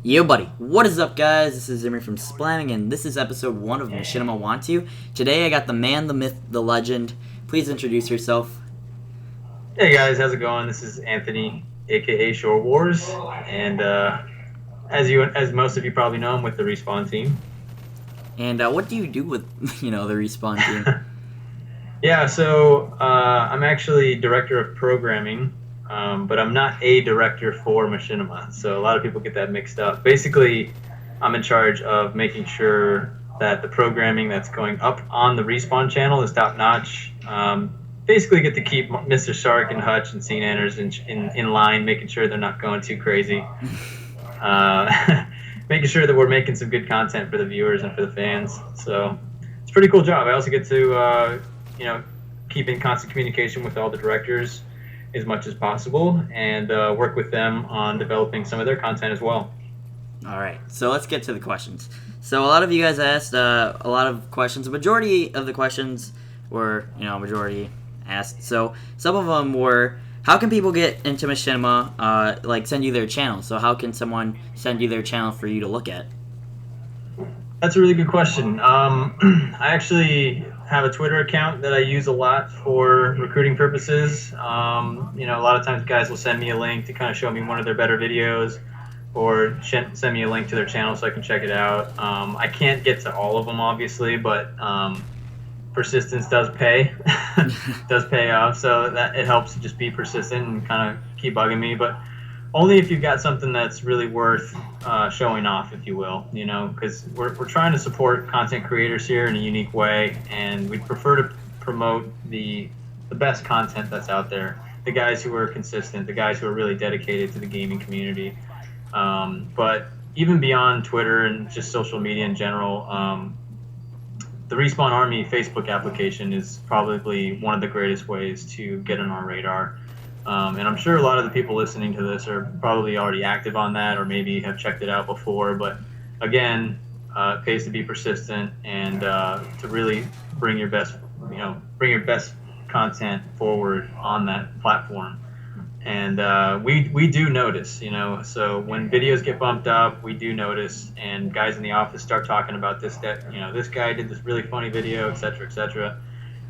Yo, buddy. What is up, guys? This is Zimmer from Splamming, and this is episode 1 of Machinima Want You. Today, I got the man, the myth, the legend. Please introduce yourself. Hey guys, how's it going? This is Anthony, aka Shore Wars, and as most of you probably know, I'm with the Respawn team. And what do you do with, the Respawn team? Yeah, so I'm actually director of programming, but I'm not a director for Machinima. So a lot of people get that mixed up. Basically, I'm in charge of making sure that the programming that's going up on the Respawn channel is top notch. Basically get to keep Mr. Shark and Hutch and Scene Anners in line, making sure they're not going too crazy. Making sure that we're making some good content for the viewers and for the fans. So it's a pretty cool job. I also get to, keep in constant communication with all the directors as much as possible and work with them on developing some of their content as well. All right, so let's get to the questions. So a lot of you guys asked a lot of questions. The majority of the questions were, majority asked. So some of them were, how can people get into Machinima, send you their channel? So how can someone send you their channel for you to look at? That's a really good question. I actually have a Twitter account that I use a lot for recruiting purposes. A lot of times guys will send me a link to kind of show me one of their better videos or send me a link to their channel so I can check it out. I can't get to all of them, obviously, but persistence does pay. Does pay off, so that it helps to just be persistent and kind of keep bugging me, but only if you've got something that's really worth showing off, if you will, because we're trying to support content creators here in a unique way, and we'd prefer to promote the best content that's out there, the guys who are consistent, the guys who are really dedicated to the gaming community. But even beyond Twitter and just social media in general, the Respawn Army Facebook application is probably one of the greatest ways to get on our radar. And I'm sure a lot of the people listening to this are probably already active on that or maybe have checked it out before. But again, it pays to be persistent and to really bring your best content forward on that platform. And we do notice, so when videos get bumped up, we do notice, and guys in the office start talking about this guy did this really funny video, etc., etc.,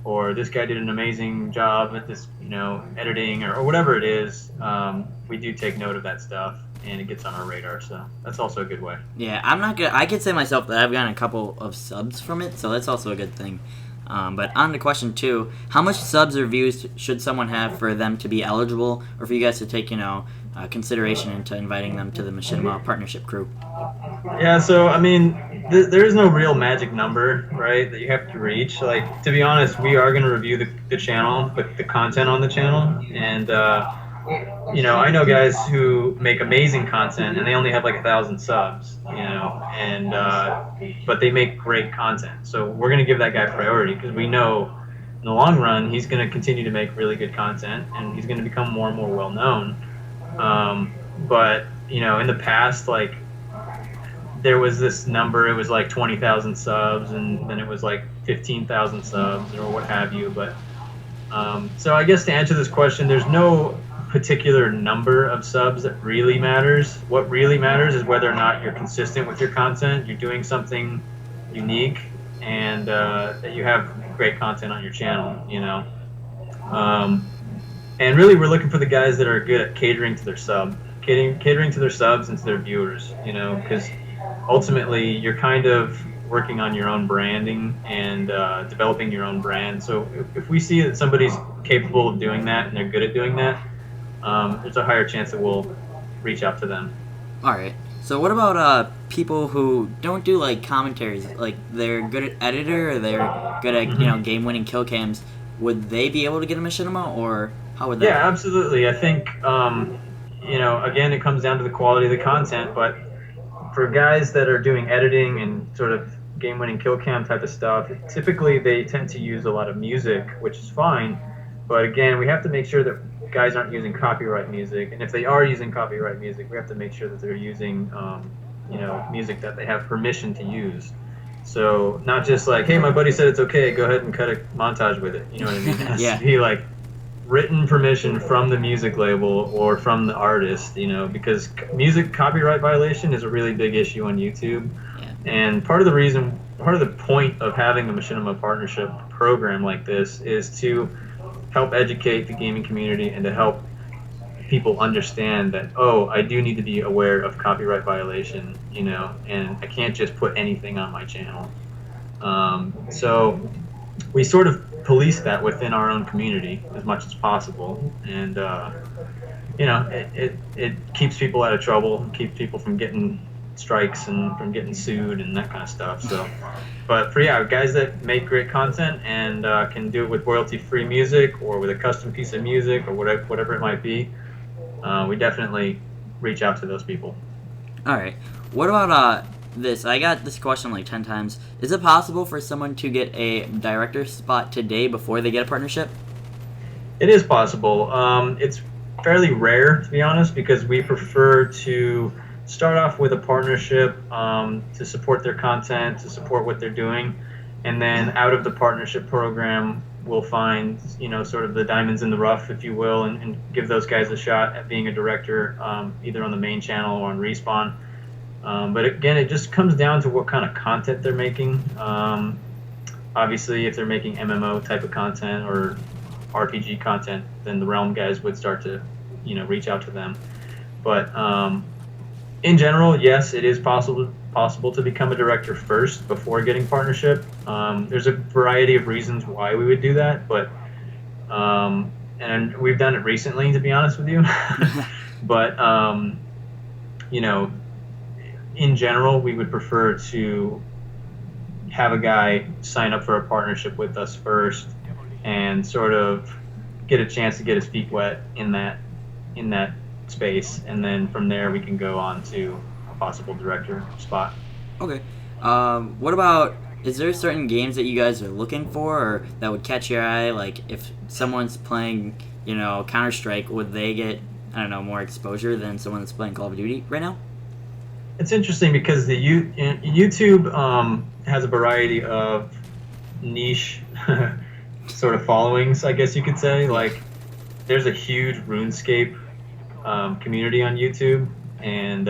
or this guy did an amazing job at this, editing or whatever it is. We do take note of that stuff, and it gets on our radar, so that's also a good way. Yeah, I'm not good. I could say myself that I've gotten a couple of subs from it, so that's also a good thing. But on to question 2, how much subs or views should someone have for them to be eligible, or for you guys to take, consideration into inviting them to the Machinima partnership crew? Yeah, so there is no real magic number, right, that you have to reach. Like, to be honest, we are going to review the channel, the content on the channel, and I know guys who make amazing content and they only have like 1,000 subs, and but they make great content. So we're going to give that guy priority because we know in the long run he's going to continue to make really good content and he's going to become more and more well known. But in the past, like, there was this number, it was like 20,000 subs, and then it was like 15,000 subs or what have you. But so I guess to answer this question, there's no particular number of subs that really matters. What really matters is whether or not you're consistent with your content, you're doing something unique, and that you have great content on your channel, and really we're looking for the guys that are good at catering to their subs and to their viewers, because ultimately you're kind of working on your own branding and developing your own brand. So if we see that somebody's capable of doing that and they're good at doing that, there's a higher chance that we'll reach out to them. All right. So what about people who don't do like commentaries, like they're good at editor or they're good at game-winning kill cams? Would they be able to get a Machinima, or how would that? Yeah, absolutely. I think again, it comes down to the quality of the content, but for guys that are doing editing and sort of game-winning kill cam type of stuff, typically they tend to use a lot of music, which is fine. But again, we have to make sure that guys aren't using copyright music, and if they are using copyright music, we have to make sure that they're using, music that they have permission to use. So not just like, hey, my buddy said it's okay, go ahead and cut a montage with it. You know what I mean? It has Yeah. to be like written permission from the music label or from the artist, because music copyright violation is a really big issue on YouTube. Yeah. And part of the point of having a Machinima partnership program like this is to help educate the gaming community and to help people understand that, oh, I do need to be aware of copyright violation, and I can't just put anything on my channel. So we sort of police that within our own community as much as possible, and it keeps people out of trouble, keeps people from getting strikes and from getting sued and that kind of stuff. So, but for guys that make great content and can do it with royalty-free music or with a custom piece of music or whatever it might be, we definitely reach out to those people. All right. What about this? I got this question like 10 times. Is it possible for someone to get a director spot today before they get a partnership? It is possible. It's fairly rare, to be honest, because we prefer to start off with a partnership to support their content, to support what they're doing, and then out of the partnership program, we'll find, sort of the diamonds in the rough, if you will, and give those guys a shot at being a director, either on the main channel or on Respawn. But again, it just comes down to what kind of content they're making. Obviously, if they're making MMO type of content or RPG content, then the Realm guys would start to, reach out to them. But in general, yes, it is possible to become a director first before getting partnership. There's a variety of reasons why we would do that, but and we've done it recently, to be honest with you. But in general, we would prefer to have a guy sign up for a partnership with us first and sort of get a chance to get his feet wet in that space, and then from there we can go on to a possible director spot. Okay. What about, is there certain games that you guys are looking for or that would catch your eye? Like if someone's playing, Counter-Strike, would they get, I don't know, more exposure than someone that's playing Call of Duty right now? It's interesting because the YouTube has a variety of niche sort of followings, I guess you could say. Like, there's a huge RuneScape community on YouTube, and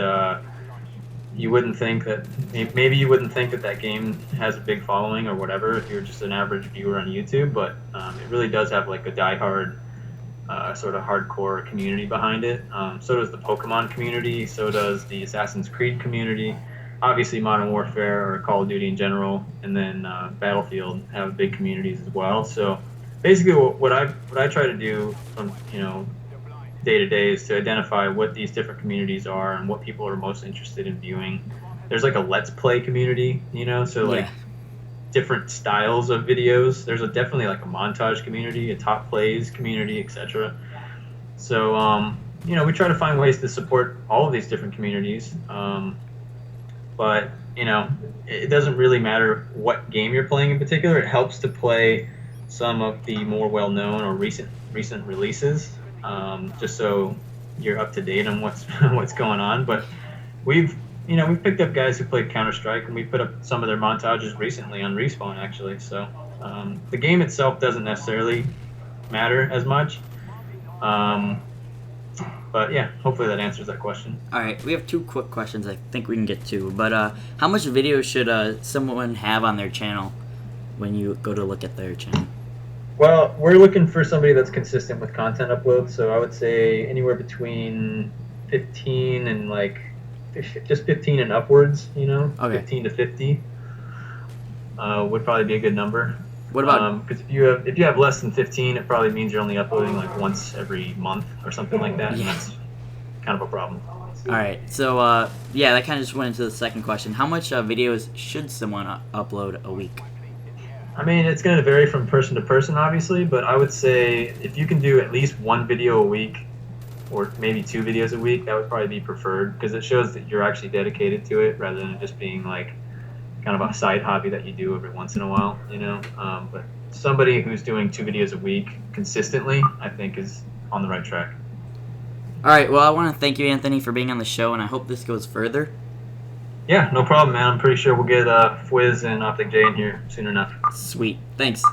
you wouldn't think that that game has a big following or whatever if you're just an average viewer on YouTube, but it really does have like a diehard sort of hardcore community behind it. So does the Pokemon community, so does the Assassin's Creed community, obviously Modern Warfare or Call of Duty in general, and then Battlefield have big communities as well. So basically what I try to do from day to day is to identify what these different communities are and what people are most interested in viewing. There's like a Let's Play community, so like different styles of videos. There's definitely like a montage community, a top plays community, etc. So we try to find ways to support all of these different communities. But it doesn't really matter what game you're playing in particular. It helps to play some of the more well-known or recent releases, just so you're up to date on what's going on. But we've picked up guys who played Counter-Strike, and we put up some of their montages recently on Respawn, actually. So the game itself doesn't necessarily matter as much. But yeah, hopefully that answers that question. All right, we have two quick questions I think we can get to. But how much video should someone have on their channel when you go to look at their channel? Well, we're looking for somebody that's consistent with content uploads. So I would say anywhere between 15 and just 15 and upwards, Okay. 15 to 50 would probably be a good number. What about because if you have less than 15, it probably means you're only uploading like once every month or something like that, and that's kind of a problem. All right, so that kind of just went into the second question. How much videos should someone upload a week? I mean, it's going to vary from person to person, obviously, but I would say if you can do at least one video a week or maybe 2 videos a week, that would probably be preferred, because it shows that you're actually dedicated to it rather than just being like kind of a side hobby that you do every once in a while, but somebody who's doing 2 videos a week consistently, I think, is on the right track. All right, well, I want to thank you, Anthony, for being on the show, and I hope this goes further. Yeah, no problem, man. I'm pretty sure we'll get Fwiz and Optic J in here soon enough. Sweet. Thanks.